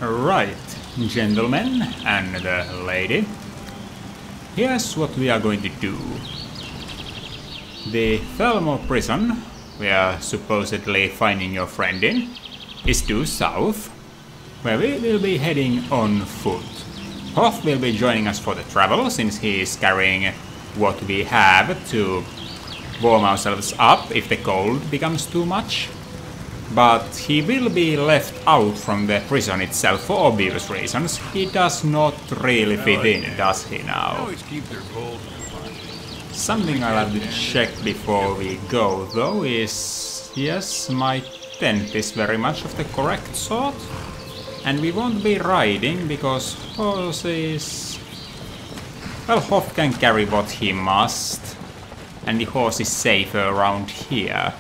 Right, gentlemen and the lady. Here's what we are going to do. The Thalmor prison we are supposedly finding your friend in is due south, where we will be heading on foot. Hoth will be joining us for the travel, since he is carrying what we have to warm ourselves up if the cold becomes too much. But he will be left out from the prison itself for obvious reasons. He does not really fit in, does he now? Something I'll have to check before we go, though, is... yes, my tent is very much of the correct sort. And we won't be riding, because horses... well, Hoth can carry what he must. And the horse is safer around here.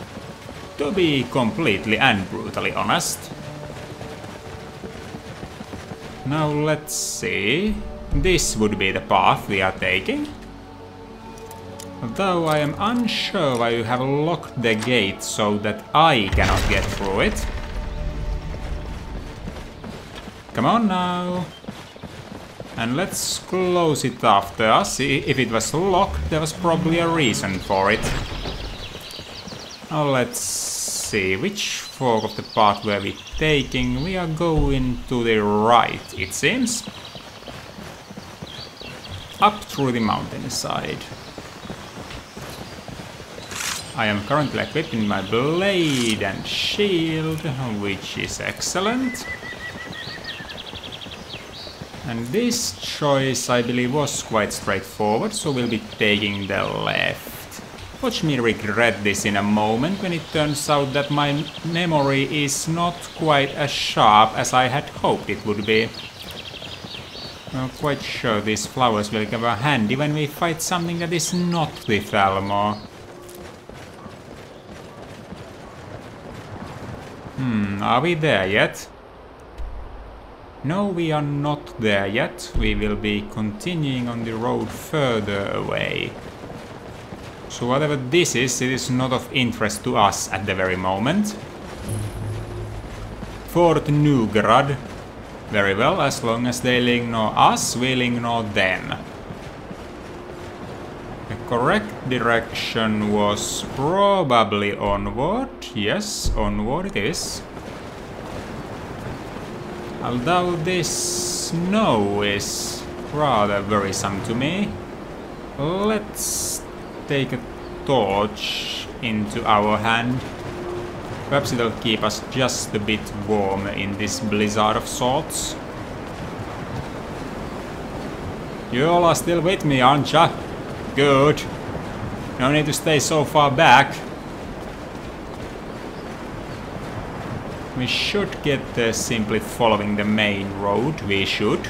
To be completely and brutally honest. Now let's see... this would be the path we are taking. Though I am unsure why you have locked the gate so that I cannot get through it. Come on now. And let's close it after us. If it was locked, there was probably a reason for it. Now let's see, which fork of the path were we taking? We are going to the right, it seems. Up through the mountainside. I am currently equipping my blade and shield, which is excellent. And this choice, I believe, was quite straightforward, so we'll be taking the left. Watch me regret this in a moment, when it turns out that my memory is not quite as sharp as I had hoped it would be. I'm quite sure these flowers will come handy when we fight something that is not the Thalmor. Are we there yet? No, we are not there yet. We will be continuing on the road further away. So whatever this is, it is not of interest to us at the very moment. Fort Nugrad. Very well, as long as they ignore us, we'll ignore them. The correct direction was probably onward. Yes, onward it is. Although this snow is rather worrisome to me. Let's take a torch into our hand. Perhaps it'll keep us just a bit warm in this blizzard of sorts. You all are still with me, aren't ya? Good. No need to stay so far back. We should get there simply following the main road, we should.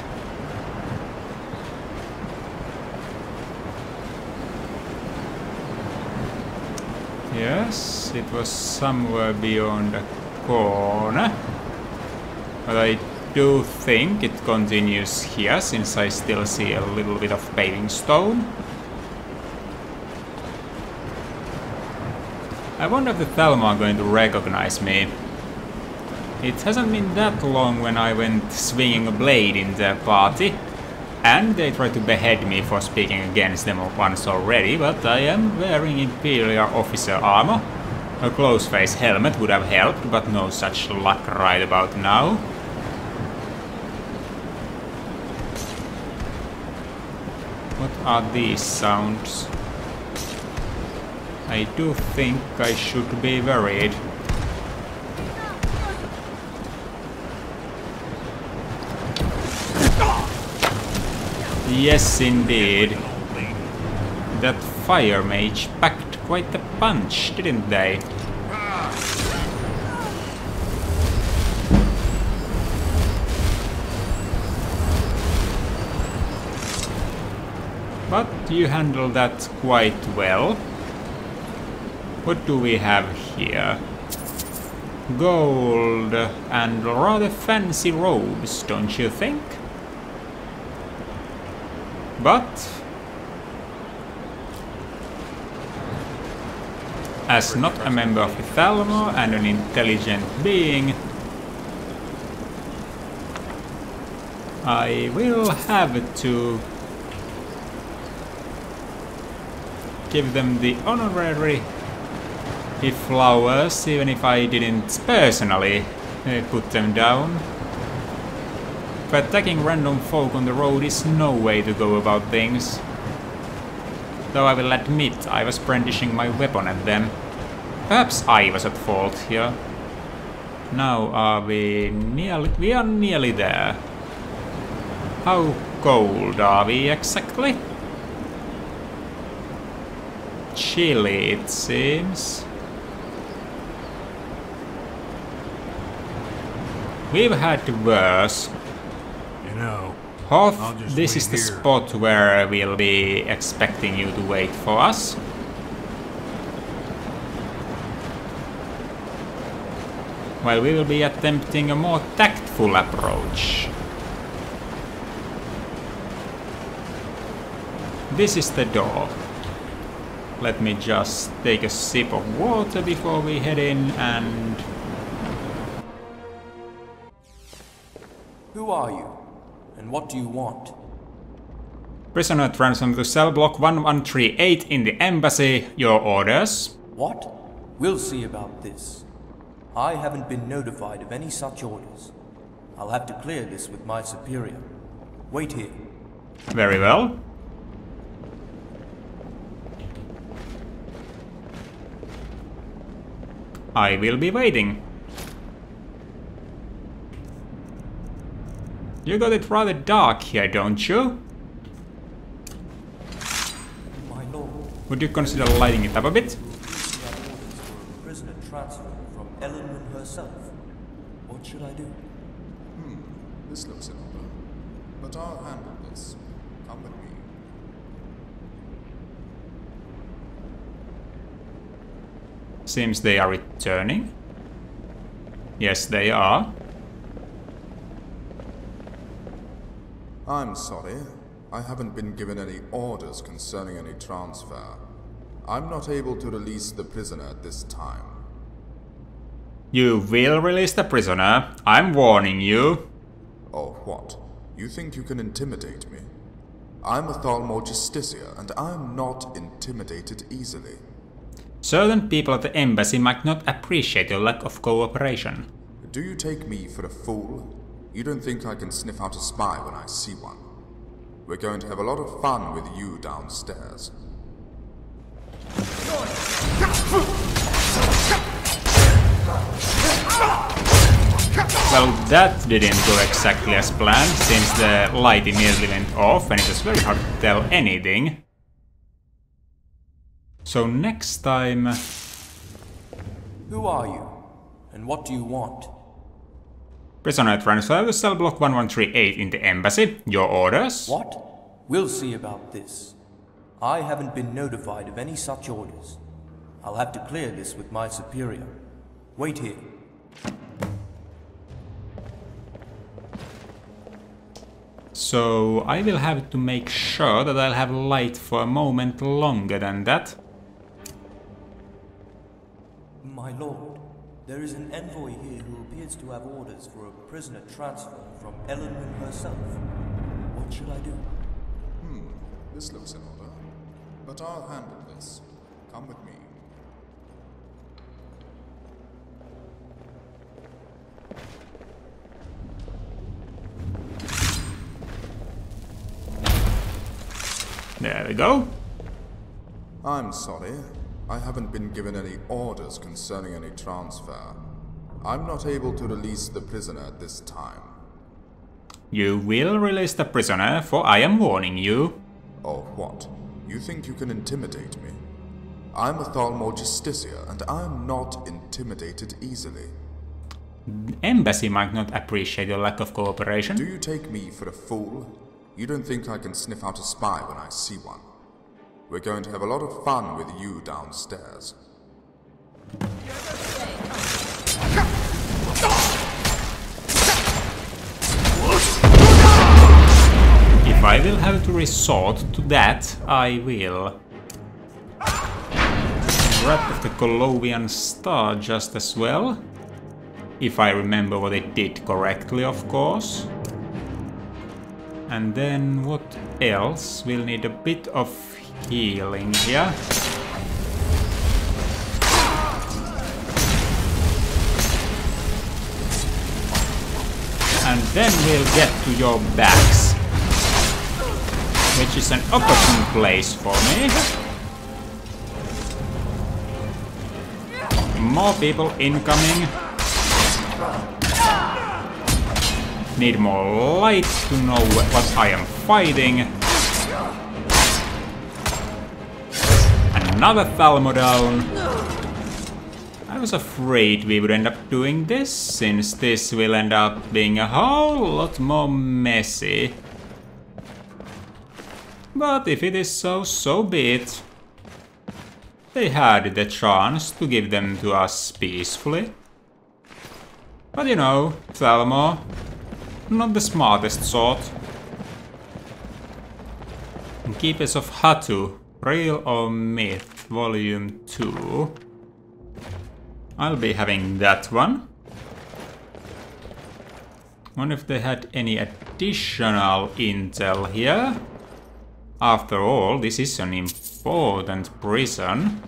Yes, it was somewhere beyond the corner. But I do think it continues here, since I still see a little bit of paving stone. I wonder if the Thalmor are going to recognize me. It hasn't been that long when I went swinging a blade in their party, and they tried to behead me for speaking against them once already, but I am wearing Imperial officer armor. A close-face helmet would have helped, but no such luck right about now. What are these sounds? I do think I should be worried. Yes, indeed. That fire mage packed quite a punch, didn't they? But you handled that quite well. What do we have here? Gold and rather fancy robes, don't you think? But as not a member of the Thalmor and an intelligent being, I will have to give them the honorary flowers, even if I didn't personally put them down. But attacking random folk on the road is no way to go about things. Though I will admit I was brandishing my weapon at them. Perhaps I was at fault here. Now are we are nearly there. How cold are we exactly? Chilly, it seems. We've had worse. You know, Hoth, this is the spot where we'll be expecting you to wait for us. While we will be attempting a more tactful approach. This is the door. Let me just take a sip of water before we head in and... Who are you? And what do you want? Prisoner transferred to cell block 1138 in the embassy. Your orders? What? We'll see about this. I haven't been notified of any such orders. I'll have to clear this with my superior. Wait here. Very well. I will be waiting. You got it rather dark here, don't you? My lord. Would you consider lighting it up a bit? Prisoner transfer from Ellen herself. What should I do? This looks in order. But I'll handle this. Come with me. Seems they are returning. Yes, they are. I'm sorry. I haven't been given any orders concerning any transfer. I'm not able to release the prisoner at this time. You will release the prisoner. I'm warning you. Oh, what? You think you can intimidate me? I'm a Thalmor Justiciar, and I'm not intimidated easily. Certain people at the embassy might not appreciate your lack of cooperation. Do you take me for a fool? You don't think I can sniff out a spy when I see one? We're going to have a lot of fun with you downstairs. Well, that didn't go exactly as planned, since the light immediately went off and it was very hard to tell anything. So next time... Who are you? And what do you want? Prisoner transfer to cell block 1138 in the embassy. Your orders? What? We'll see about this. I haven't been notified of any such orders. I'll have to clear this with my superior. Wait here. So I will have to make sure that I'll have light for a moment longer than that. My lord, there is an envoy here who appears to have orders for a prisoner transfer from Ellen herself. What should I do? This looks in order. But I'll handle this. Come with me. There we go. I'm sorry. I haven't been given any orders concerning any transfer. I'm not able to release the prisoner at this time. You will release the prisoner, for I am warning you. Oh, what? You think you can intimidate me? I'm a Thalmor Justiciar, and I'm not intimidated easily. The embassy might not appreciate your lack of cooperation. Do you take me for a fool? You don't think I can sniff out a spy when I see one? We're going to have a lot of fun with you downstairs. If I will have to resort to that, I will. Wrap of the Colovian Star just as well. If I remember what it did correctly, of course. And then what else? We'll need a bit of healing here. And then we'll get to your backs, which is an opportune place for me. More people incoming. Need more light to know what I am fighting. Another Thalmor down. I was afraid we would end up doing this, since this will end up being a whole lot more messy. But if it is so, so be it. They had the chance to give them to us peacefully. But you know, Thalmor, not the smartest sort. Keepers of Hatu, Real or Myth, Volume 2. I'll be having that one. Wonder if they had any additional intel here. After all, this is an important prison.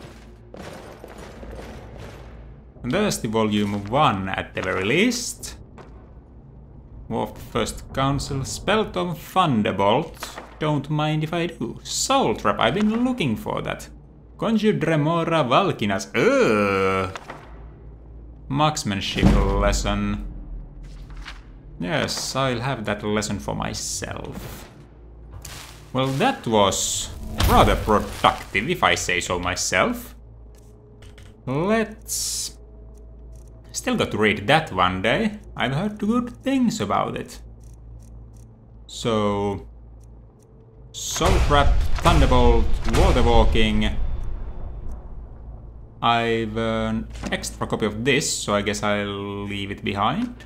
And there's the Volume 1 at the very least. War of the First Council, Spelltome Thunderbolt. Don't mind if I do. Soul Trap, I've been looking for that. Conjure Dremora Valkinas. Marksmanship lesson. Yes, I'll have that lesson for myself. Well, that was rather productive, if I say so myself. Let's... Still got to read that one day. I've heard good things about it. So... Soul Trap, Thunderbolt, Water Walking. I've an extra copy of this, so I guess I'll leave it behind.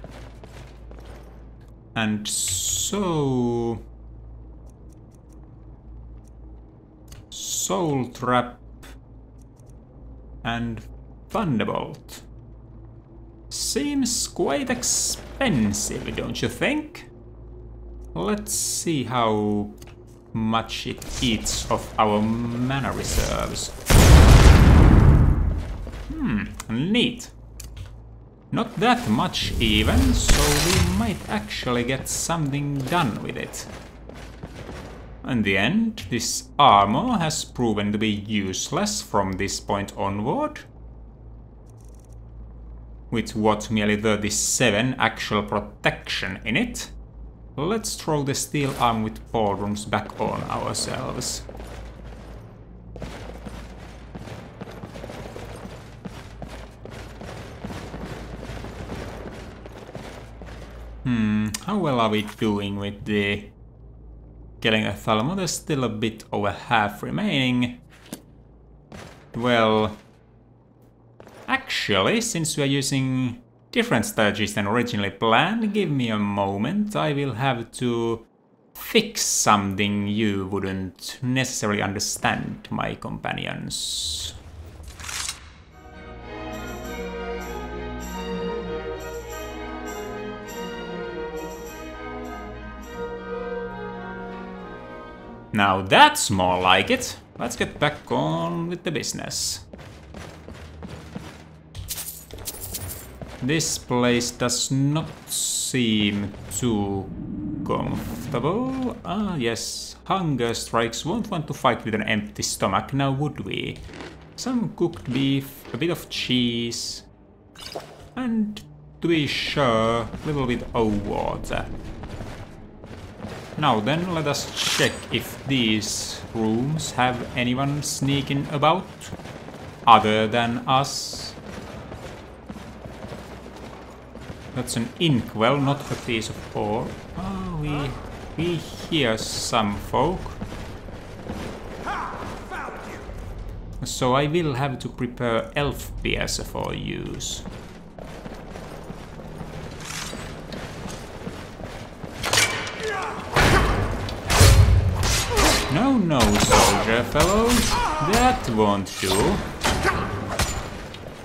And so... Soul Trap and Thunderbolt. Seems quite expensive, don't you think? Let's see how much it eats of our mana reserves. Neat. Not that much even, so we might actually get something done with it. In the end, this armor has proven to be useless from this point onward. With what, merely 37 actual protection in it. Let's throw the steel arm with pauldrons back on ourselves. How well are we doing with the getting a Thalmor? There's still a bit over half remaining. Well, actually, since we are using different strategies than originally planned, give me a moment. I will have to fix something you wouldn't necessarily understand, my companions. Now that's more like it. Let's get back on with the business. This place does not seem too comfortable. Ah, yes. Hunger strikes. Won't want to fight with an empty stomach, now would we? Some cooked beef, a bit of cheese, and to be sure, a little bit of water. Now then, let us check if these rooms have anyone sneaking about other than us. That's an inkwell, not a piece of ore. Oh, we hear some folk. So I will have to prepare elf piercer for use. No, no, soldier fellows, that won't do.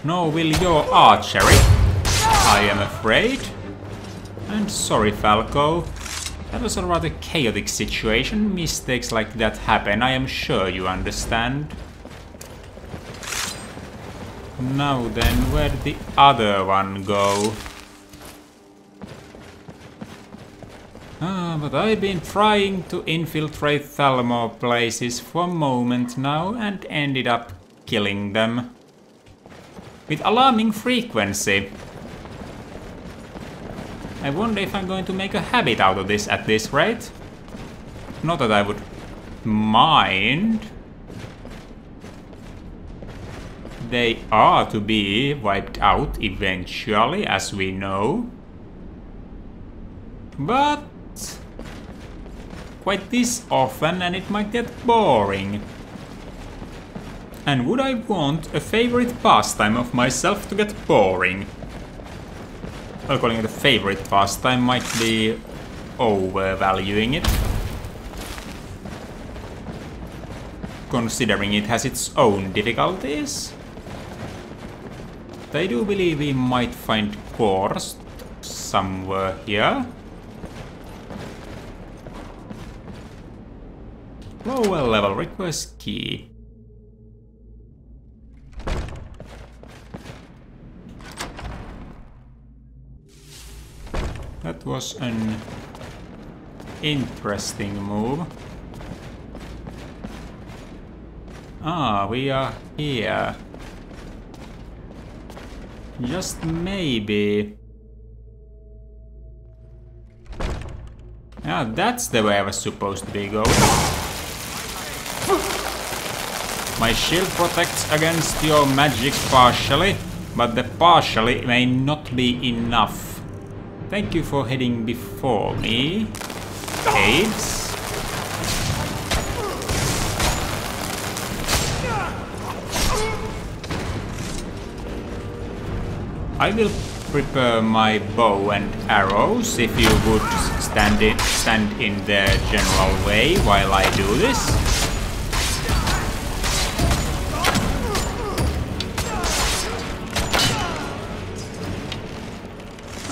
Nor will your archery, I am afraid. And sorry, Falco, That was a rather chaotic situation. Mistakes like that happen, I am sure you understand. Now then, where did the other one go? But I've been trying to infiltrate Thalmor places for a moment now and ended up killing them. With alarming frequency. I wonder if I'm going to make a habit out of this at this rate. Not that I would mind. They are to be wiped out eventually, as we know. But quite this often, and it might get boring. And would I want a favorite pastime of myself to get boring? Well, calling it a favorite pastime might be overvaluing it. Considering it has its own difficulties. I do believe we might find cores somewhere here. Lower level requires key. That was an interesting move. Ah, we are here. Just maybe. Ah, that's the way I was supposed to be going. My shield protects against your magic partially, but the partially may not be enough. Thank you for heading before me, aids. I will prepare my bow and arrows if you would stand in their general way while I do this.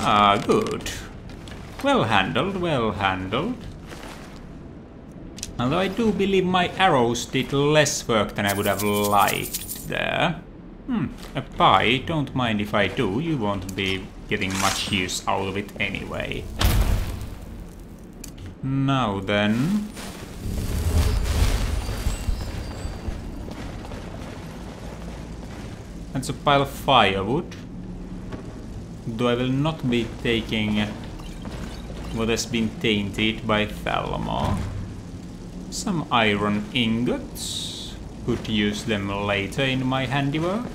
Ah, good. Well handled, well handled. Although I do believe my arrows did less work than I would have liked there. A pie, don't mind if I do, you won't be getting much use out of it anyway. Now then... That's a pile of firewood. Though I will not be taking what has been tainted by Thalmor. Some iron ingots. Could use them later in my handiwork.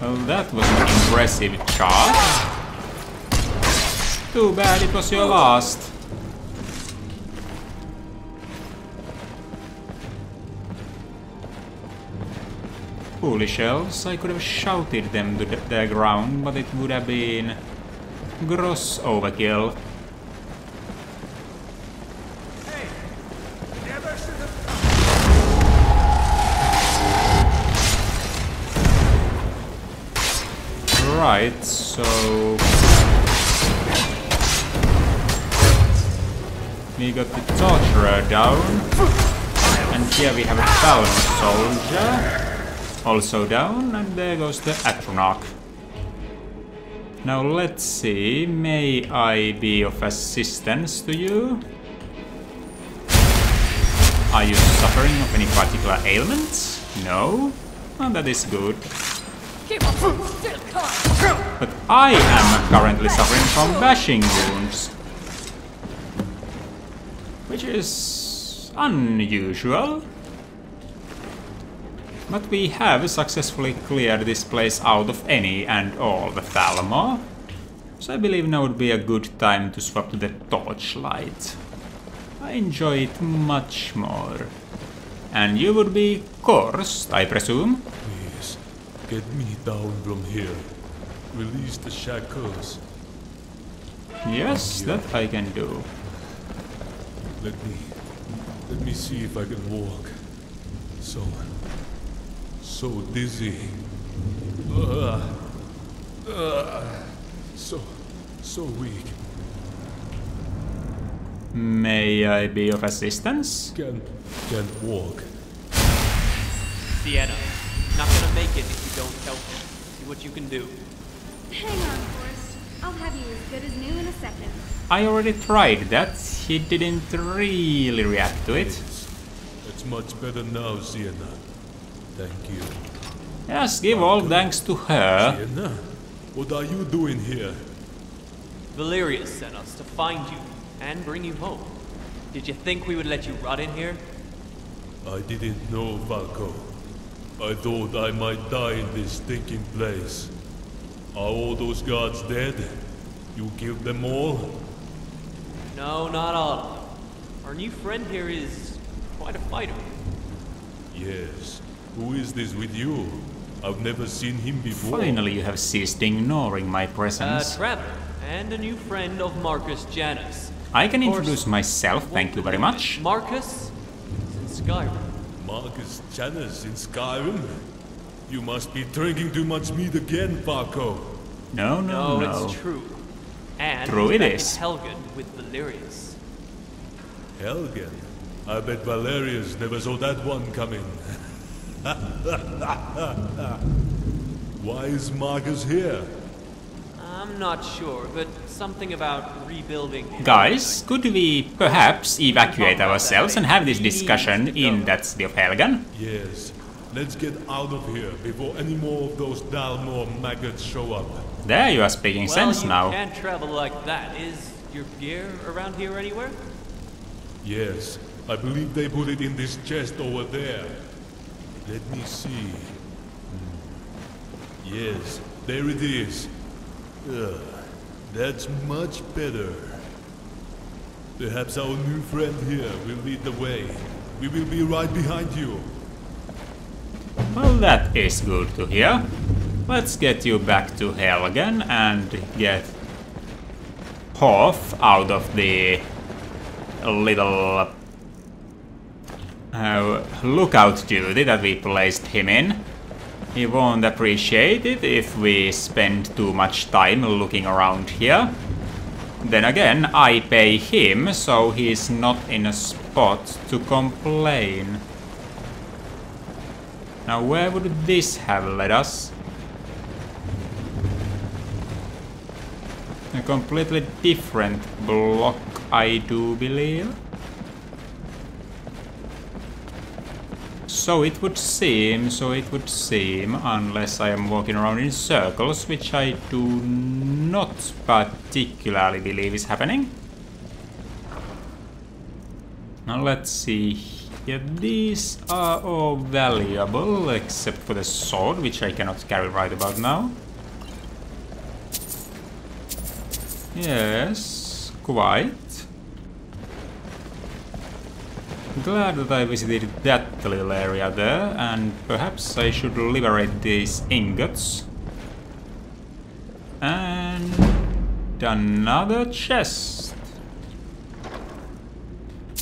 Well, that was an impressive charge. Too bad it was your last. Foolish elves, I could have shouted them to the ground, but it would have been gross overkill. Right, so... we got the torturer down. And here we have a Thalmor soldier. Also down, and there goes the Atronach. Now let's see, may I be of assistance to you? Are you suffering of any particular ailments? No? Well, that is good. But I am currently suffering from bashing wounds. Which is unusual. But we have successfully cleared this place out of any and all the Thalmor. So I believe now would be a good time to swap to the torchlight. I enjoy it much more. And you would be cursed, I presume? Please, get me down from here. Release the shackles. Yes, that I can do. Let me see if I can walk. So So dizzy. So weak. May I be of assistance? Can't walk. Sienna, not gonna make it if you don't help me. See what you can do. Hang on, Forrest. I'll have you as good as new in a second. I already tried that. He didn't really react to it. It's much better now, Sienna. Thank you. Yes, give all thanks to her. Sienna, what are you doing here? Valerius sent us to find you and bring you home. Did you think we would let you rot in here? I didn't know, Falco. I thought I might die in this stinking place. Are all those guards dead? You killed them all? No, not all of them. Our new friend here is quite a fighter. Yes. Who is this with you? I've never seen him before. Finally, you have ceased ignoring my presence. Traveler, and a new friend of Marcus Janus. I can Of course, introduce myself, thank you very much. Marcus is in Skyrim. Marcus Janus in Skyrim? You must be drinking too much meat again, Falco. No. It's true. And True he's it back is. in Helgen with Valerius. Helgen? I bet Valerius never saw that one coming. Why is Marcus here? I'm not sure, but something about rebuilding. Guys, could we perhaps evacuate ourselves and have this discussion in that city of Helgen? Yes. Let's get out of here before any more of those Thalmor maggots show up. There you are speaking sense you now. can't travel like that. Is your gear around here anywhere? Yes. I believe they put it in this chest over there. Let me see. Yes, there it is. That's much better. Perhaps our new friend here will lead the way. We will be right behind you. Well, that is good to hear. Let's get you back to Helgen and get Hoff out of the little lookout duty that we placed him in. He won't appreciate it if we spend too much time looking around here. Then again, I pay him, so he's not in a spot to complain. Now, where would this have led us? A completely different block, I do believe. So it would seem, unless I am walking around in circles, which I do not particularly believe is happening. Now let's see here. These are all valuable, except for the sword, which I cannot carry right about now. Yes, quite. Glad that I visited that little area there, and perhaps I should liberate these ingots. And another chest.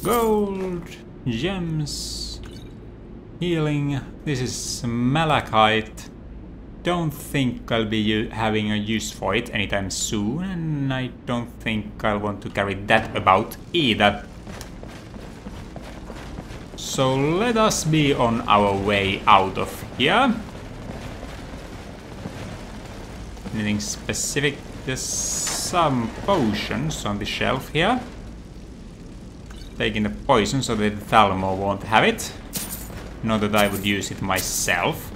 Gold, gems, healing. This is malachite. Don't think I'll be having a use for it anytime soon, and I don't think I'll want to carry that about either. So let us be on our way out of here. Anything specific? There's some potions on the shelf here. Taking the poison so that Thalmor won't have it. Not that I would use it myself.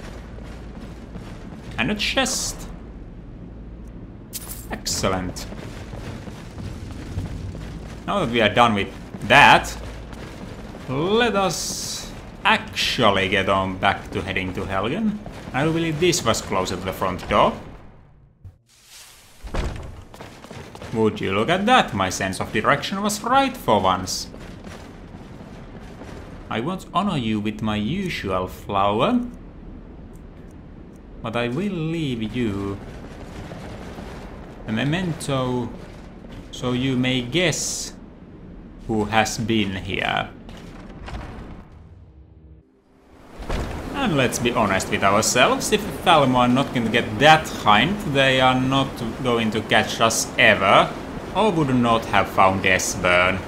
And a chest. Excellent. Now that we are done with that, let us actually get on back to heading to Helgen. I believe this was closer to the front door. Would you look at that? My sense of direction was right for once. I won't honor you with my usual flower, but I will leave you a memento so you may guess who has been here. And let's be honest with ourselves, if Thalmor are not going to get that hint, they are not going to catch us ever, or would not have found Esbern.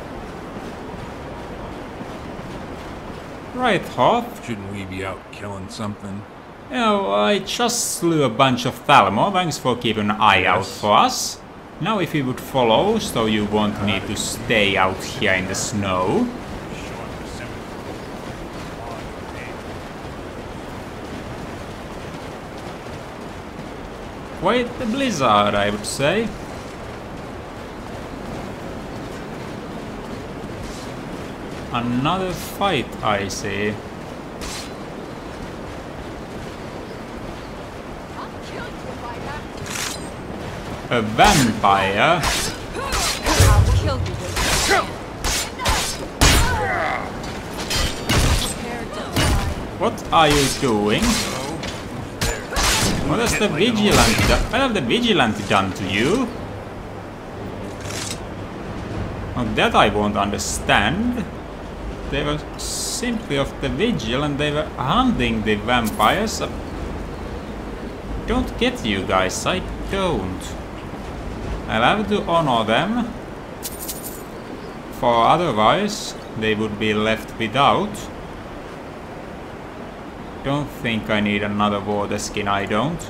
Right, Hoth? Shouldn't we be out killing something? Oh, I just slew a bunch of Thalmor, thanks for keeping an eye out for us. Now if you would follow, so you won't need to stay out here in the snow. Quite the blizzard, I would say. Another fight, I see. A vampire? I'll kill you with this. What are you doing? What has the vigilante done? What have the vigilante done to you? Oh, that I won't understand. They were simply of the vigil and they were hunting the vampires. Don't get you guys, I don't. I'll have to honor them. For otherwise, they would be left without. Don't think I need another water skin, I don't.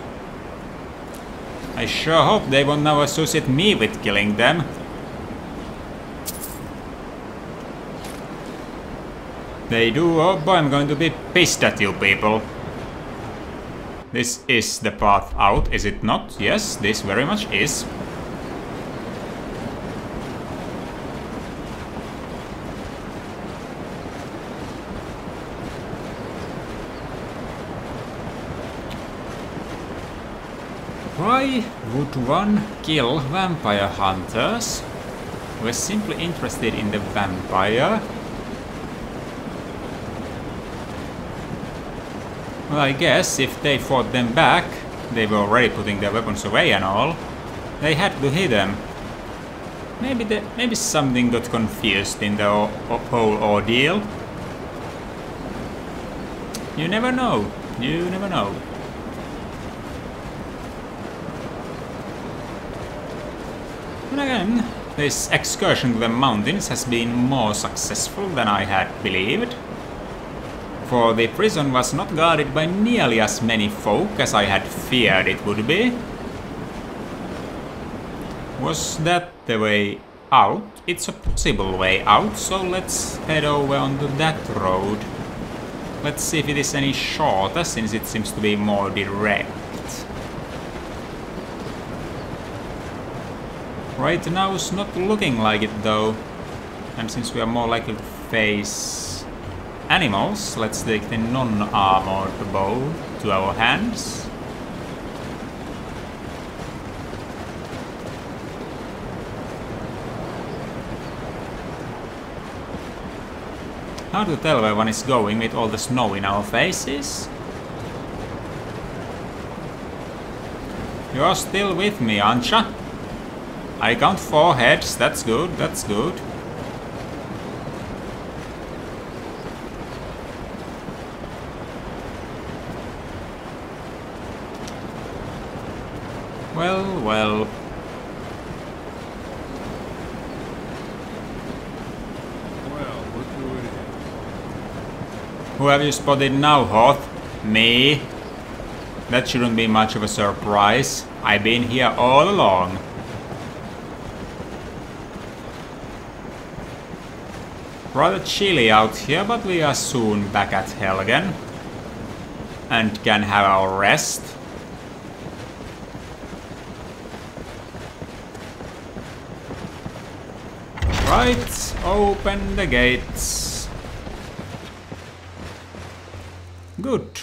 I sure hope they won't now associate me with killing them. They do, oh boy, I'm going to be pissed at you people. This is the path out, is it not? Yes, this very much is. Why would one kill vampire hunters? We're simply interested in the vampire. Well, I guess if they fought them back, they were already putting their weapons away and all. They had to hit them. Maybe something got confused in the whole ordeal. You never know. You never know. And again, this excursion to the mountains has been more successful than I had believed. For the prison was not guarded by nearly as many folk as I had feared it would be. Was that the way out? It's a possible way out, so let's head over onto that road. Let's see if it is any shorter, since it seems to be more direct. Right now it's not looking like it though. And since we are more likely to face animals, let's take the non-armored bow to our hands. Hard to tell where one is going with all the snow in our faces. You're still with me, aren't ya? I count 4 heads, that's good, that's good. Well, well. Well, look who it is. Who have you spotted now, Hoth? Me? That shouldn't be much of a surprise. I've been here all along. Rather chilly out here, but we are soon back at Helgen. And can have our rest. Right, open the gates. Good.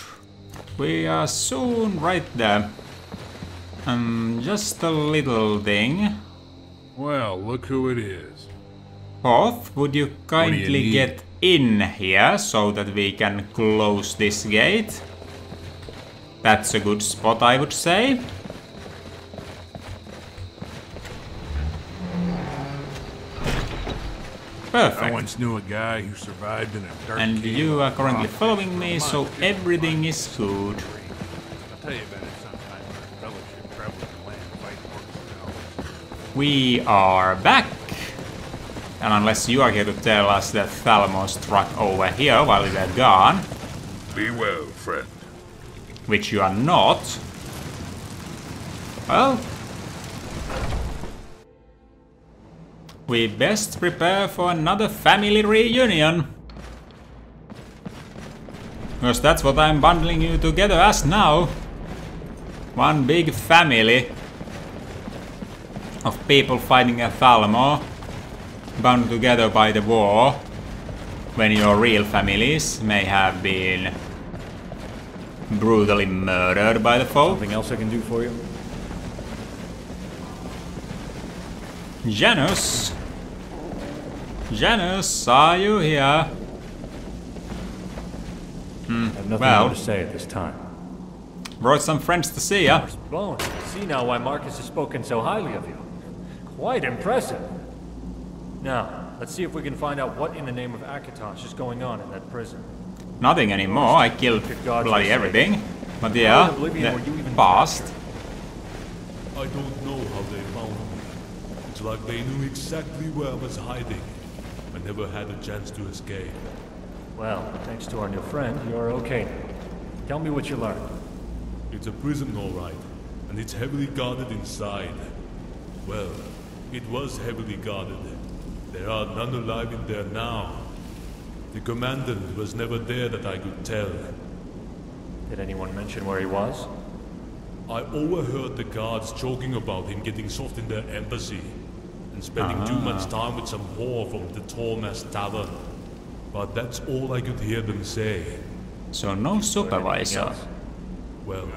We are soon right there. Just a little thing. Well, look who it is. Hoth, would you kindly get in here so that we can close this gate? That's a good spot, I would say. I Perfect. once knew a guy who survived in a dark And cave you are of currently rock following for me, a so month. everything is good. I'll tell you about it sometime when our fellowship travels the land fighting orcs now. We are back! And unless you are here to tell us that Thalmor struck over here while we were gone, Be well, friend. which you are not, well, we best prepare for another family reunion. Because that's what I'm bundling you together as now. One big family of people fighting at Thalmor, bound together by the war, when your real families may have been brutally murdered by the foe. Something else I can do for you? Janus? Janus, are you here? I have nothing well. more to say at this time. Brought some friends to see ya. Bones, I see now why Marcus has spoken so highly of you. Quite impressive. Now, let's see if we can find out what in the name of Akatosh is going on in that prison. Nothing anymore, I killed Good God, bloody you're safe. everything. But How yeah, in oblivion were you the even past. I don't know how they found me. It's like they knew exactly where I was hiding. I never had a chance to escape. Well, thanks to our new friend, you're okay now. Tell me what you learned. It's a prison, all right, and it's heavily guarded inside. Well, it was heavily guarded. There are none alive in there now. The commandant was never there that I could tell. Did anyone mention where he was? I overheard the guards joking about him getting soft in their embassy and spending too much time with some whore from the Tormas tavern. But that's all I could hear them say. So no Anything supervisor. else? Well,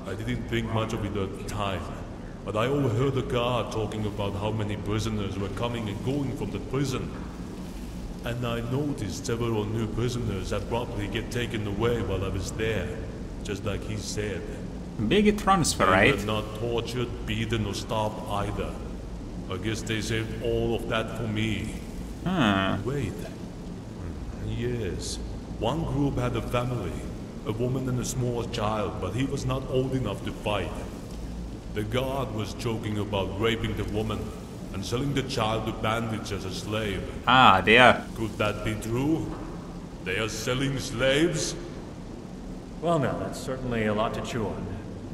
I didn't think much of it at the time, but I overheard a guard talking about how many prisoners were coming and going from the prison. And I noticed several new prisoners abruptly get taken away while I was there, just like he said. Big transfer They rate. were not tortured, beaten, or starved either. I guess they saved all of that for me. Wait. Yes. One group had a family, a woman and a small child, but he was not old enough to fight. The guard was joking about raping the woman and selling the child to bandits as a slave. Ah, dear. Could that be true? They are selling slaves? Well now, that's certainly a lot to chew on.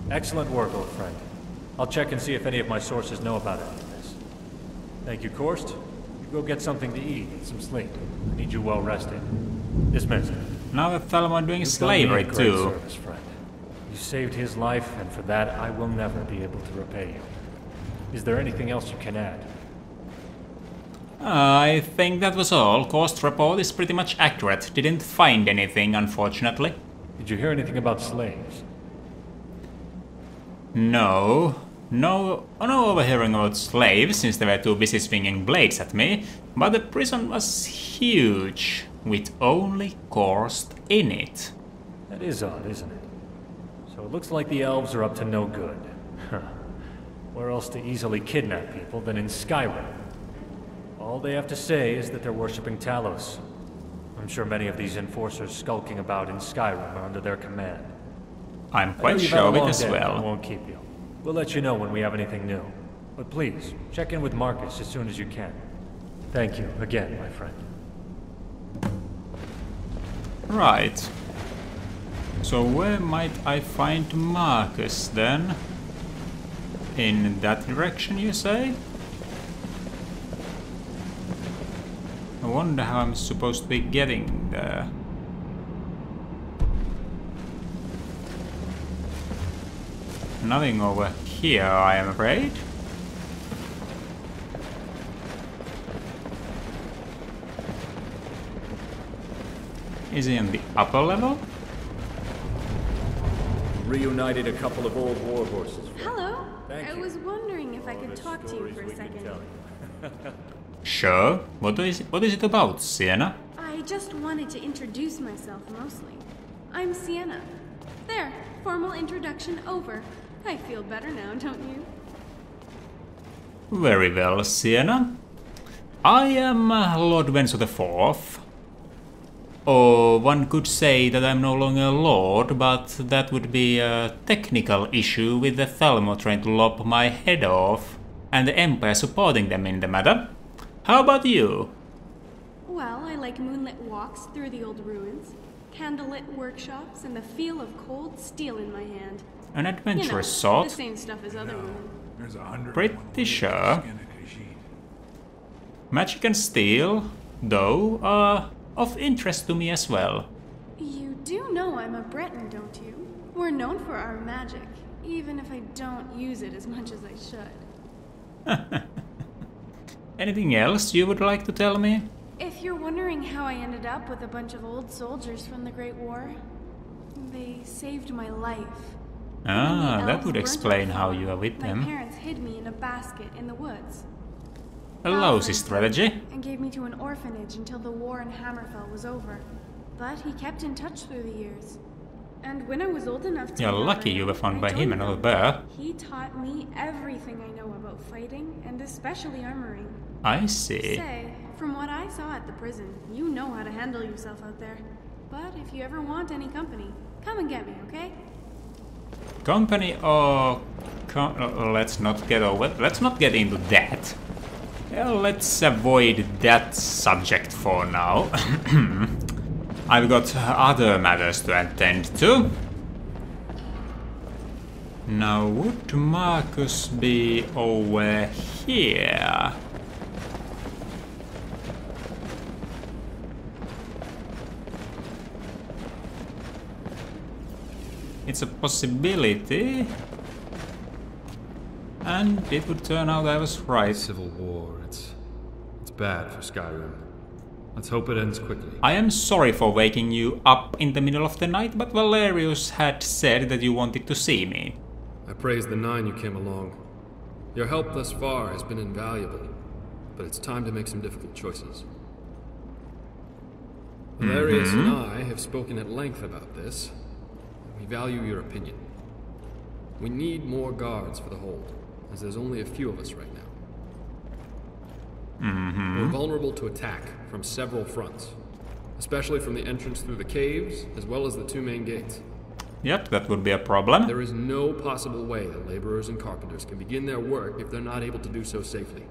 Excellent work, old friend. I'll check and see if any of my sources know about any of this. Thank you, Korst. You go get something to eat and some sleep. I need you well rested. Dismissed. Now that Thalmor doing You've done me a slavery great too. service, friend. You saved his life, and for that I will never be able to repay you. Is there anything else you can add? I think that was all. Cost report is pretty much accurate. Didn't find anything, unfortunately. Did you hear anything about slaves? No. No overhearing about slaves, since they were too busy swinging blades at me. But the prison was huge, with only Korst in it. That is odd, isn't it? So it looks like the elves are up to no good. Huh. Where else to easily kidnap people than in Skyrim? All they have to say is that they're worshipping Talos. I'm sure many of these enforcers skulking about in Skyrim are under their command. I'm I know quite you've sure had of a it long as day, I well. won't keep you. We'll let you know when we have anything new. But please, check in with Marcus as soon as you can. Thank you again, my friend. Right. So where might I find Marcus then? In that direction, you say? I wonder how I'm supposed to be getting there. Nothing over here, I am afraid. Is he on the upper level? Reunited a couple of old war horses. Hello. Thank I you. was wondering if I could talk to you for a second. Sure. What is it about, Sienna? I just wanted to introduce myself mostly. I'm Sienna. There, formal introduction over. I feel better now, don't you? Very well, Sienna. I am Lord Venso IV. Or one could say that I'm no longer a lord, but that would be a technical issue with the Thalmor trying to lop my head off, and the Empire supporting them in the matter. How about you? Well, I like moonlit walks through the old ruins, candlelit workshops, and the feel of cold steel in my hand. An adventurous The sort? same stuff as other women. There's 100. Pretty sure. Magic and steel, though, are of interest to me as well. You do know I'm a Breton, don't you? We're known for our magic, even if I don't use it as much as I should. Anything else you would like to tell me? If you're wondering how I ended up with a bunch of old soldiers from the Great War, they saved my life. Ah, that would explain how you are with My them. parents hid me in a basket in the woods. A lousy strategy. And gave me to an orphanage until the war in Hammerfell was over. But he kept in touch through the years. And when I was old enough to... You're lucky you were found by him and not a bear. He taught me everything I know about fighting, and especially armoring. I see. Say, from what I saw at the prison, you know how to handle yourself out there. But if you ever want any company, come and get me, okay? Company or... let's not get into that. Well, let's avoid that subject for now. I've got other matters to attend to. Now, would Marcus be over here? It's a possibility. And it would turn out I was right. Civil war, it's bad for Skyrim. Let's hope it ends quickly. I am sorry for waking you up in the middle of the night, but Valerius had said that you wanted to see me. I praise the 9 you came along. Your help thus far has been invaluable, but it's time to make some difficult choices. Valerius and I have spoken at length about this. We value your opinion. We need more guards for the hold, as there's only a few of us right now. We're vulnerable to attack from several fronts, especially from the entrance through the caves, as well as the 2 main gates. Yep, that would be a problem. There is no possible way that laborers and carpenters can begin their work if they're not able to do so safely.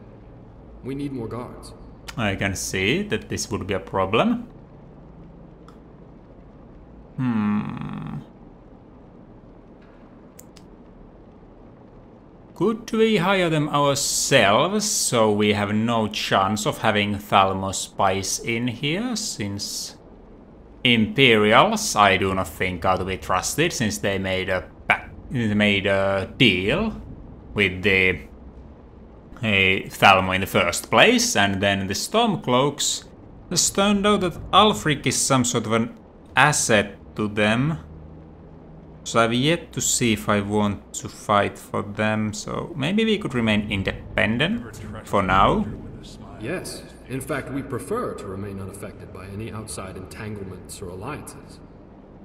We need more guards. I can see that this would be a problem. Could we hire them ourselves, so we have no chance of having Thalmor spies in here, since Imperials I do not think are to be trusted, since they made a deal with the Thalmor in the first place, and then the Stormcloaks just turned out that Alfric is some sort of an asset to them. So I've yet to see if I want to fight for them, so maybe we could remain independent for now. Yes, in fact we prefer to remain unaffected by any outside entanglements or alliances.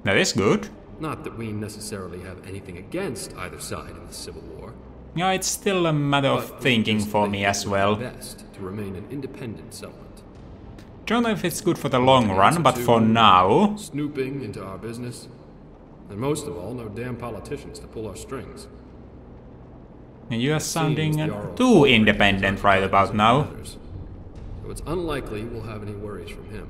That is good. Not that we necessarily have anything against either side in the Civil War. Yeah, it's still a matter of thinking for me as well. Best to remain an independent settlement. Don't know if it's good for the long run, but for now... Snooping into our business. And most of all, no damn politicians to pull our strings. You are sounding too independent right about now. So it's unlikely we'll have any worries from him.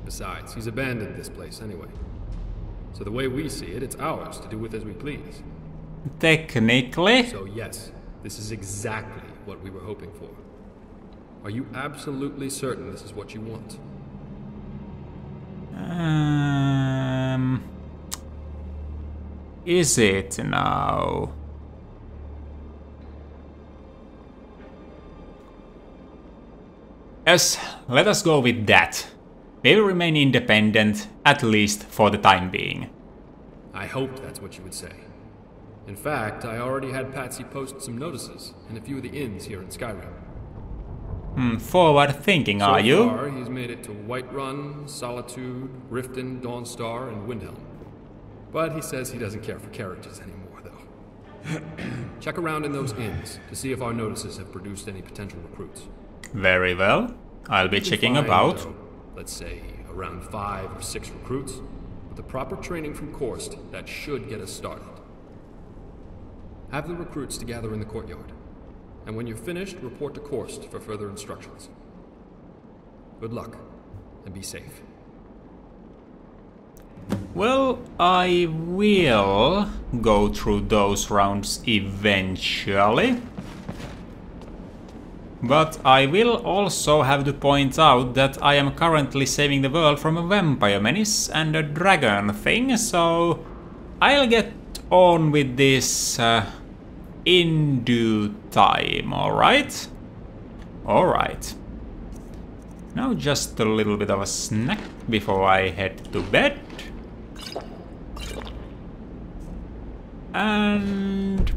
Besides, he's abandoned this place anyway. So the way we see it, it's ours to do with as we please. Technically. So yes, this is exactly what we were hoping for. Are you absolutely certain this is what you want? Is it now? Yes, let us go with that. We will remain independent, at least for the time being. I hoped that's what you would say. In fact, I already had Patsy post some notices in a few of the inns here in Skyrim. Forward thinking, are you? So far, he's made it to Whiterun, Solitude, Riften, Dawnstar, and Windhelm. But he says he doesn't care for carriages anymore, though. Check around in those inns to see if our notices have produced any potential recruits. Very well. I'll be You can checking find, about. let's say, around 5 or 6 recruits. With the proper training from Korst, that should get us started. Have the recruits to gather in the courtyard. And when you're finished, report to Korst for further instructions. Good luck, and be safe. Well, I will go through those rounds eventually. But I will also have to point out that I am currently saving the world from a vampire menace and a dragon thing, so I'll get on with this in due time, alright? Alright. Now just a little bit of a snack before I head to bed. And...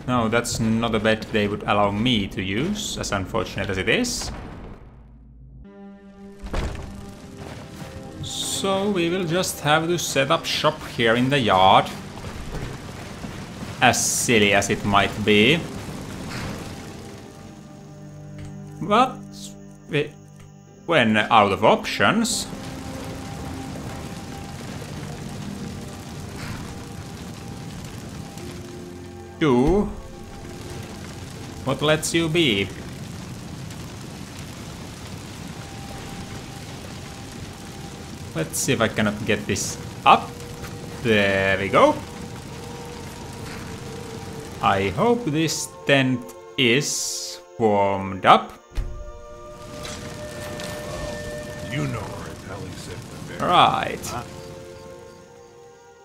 no, that's not a bed they would allow me to use, as unfortunate as it is. So we will just have to set up shop here in the yard. As silly as it might be. But when out of options... do what lets you be. Let's see if I cannot get this up. There we go. I hope this tent is warmed up. You know her as Ellie said the very Right.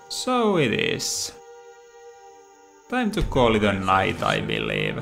So it is. Time to call it a night, I believe.